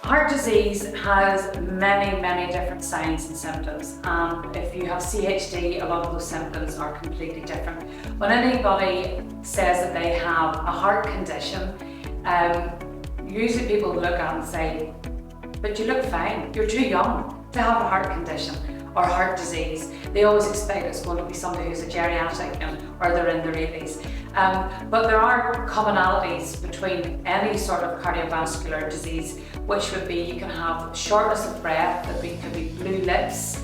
Heart disease has many different signs and symptoms, and if you have CHD, a lot of those symptoms are completely different. When anybody says that they have a heart condition, usually people look at and say, but you look fine, you're too young to have a heart condition or heart disease. They always expect it's going to be somebody who's a geriatric or they're in their 80s. But there are commonalities between any sort of cardiovascular disease, which would be you can have shortness of breath, that could be blue lips,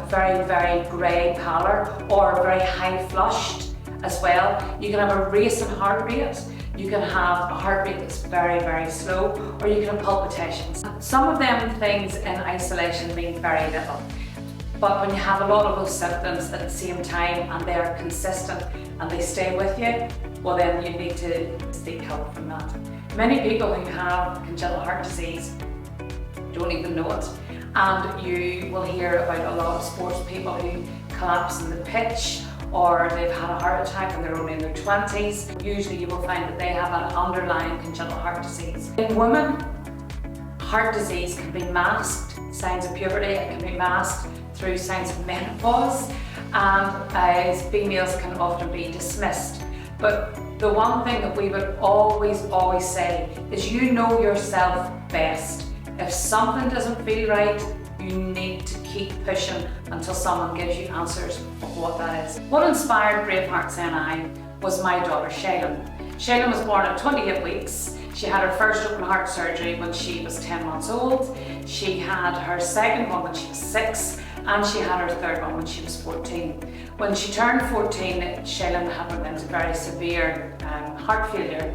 very grey pallor, or very high flushed as well. You can have a racing heart rate. You can have a heart rate that's very slow, or you can have palpitations. Some of them things in isolation mean very little. But when you have a lot of those symptoms at the same time and they're consistent and they stay with you, well then you need to seek help from that. Many people who have congenital heart disease don't even know it. And you will hear about a lot of sports people who collapse in the pitch, or they've had a heart attack and they're only in their 20s. Usually you will find that they have an underlying congenital heart disease. In women, heart disease can be masked, signs of puberty, it can be masked through signs of menopause, and as females can often be dismissed. But the one thing that we would always say is you know yourself best. If something doesn't feel right, you need to keep pushing until someone gives you answers of what that is. What inspired BraveHeartsNI was my daughter Shaylin. Shaylin was born at 28 weeks. She had her first open heart surgery when she was 10 months old. She had her second one when she was 6, and she had her third one when she was 14. When she turned 14, Shaylin had went into very severe heart failure,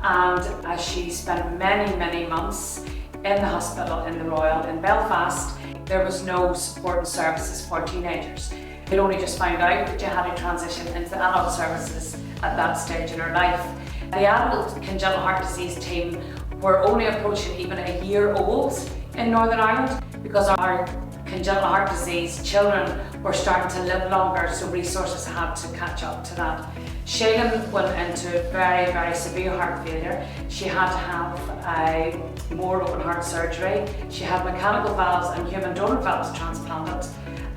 and as she spent many months in the hospital in the Royal in Belfast, there was no support and services for teenagers. They'd only just found out that you had to transition into adult services at that stage in her life. The adult congenital heart disease team were only approaching even a year old in Northern Ireland, because our congenital heart disease children were starting to live longer, so resources had to catch up to that. Shaylin went into very severe heart failure. She had to have more open heart surgery. She had mechanical valves and human donor valves transplanted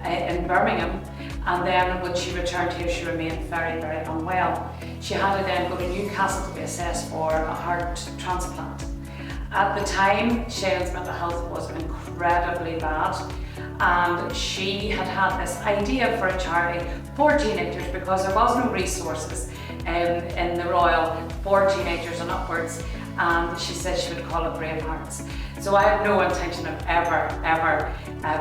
in Birmingham, and then when she returned here she remained very unwell. She had to then go to Newcastle to be assessed for a heart transplant. At the time, Shaylin's mental health was incredibly bad, and she had this idea for a charity for teenagers, because there was no resources in the Royal for teenagers and upwards, and she said she would call it Brave Hearts. So I have no intention of ever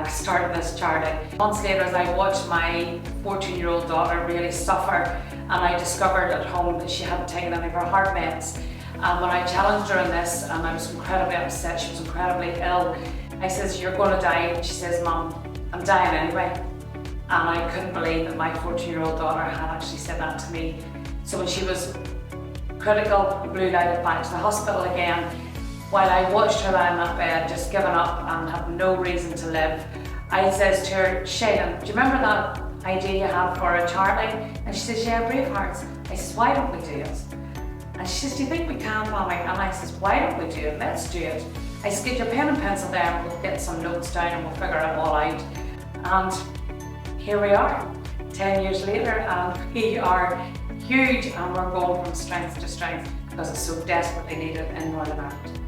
starting this charity. Months later, as I watched my 14-year-old daughter really suffer, and I discovered at home that she hadn't taken any of her heart meds, and when I challenged her on this, and I was incredibly upset, she was incredibly ill, I says, "You're going to die," and she says, "Mum, I'm dying anyway." And I couldn't believe that my 14-year-old daughter had actually said that to me. So when she was critical, blue lighted back to the hospital again, while I watched her lie in that bed, just giving up and have no reason to live, I says to her, "Shaylin, do you remember that idea you had for a charity?" And she says, "Yeah, Brave Hearts." I says, "Why don't we do it?" And she says, "Do you think we can, Mommy?" And I says, "Why don't we do it? Let's do it." I said, "Get your pen and pencil there and we'll get some notes down and we'll figure it all out." And here we are, 10 years later, and we are huge, and we're going from strength to strength because it's so desperately needed in Northern Ireland.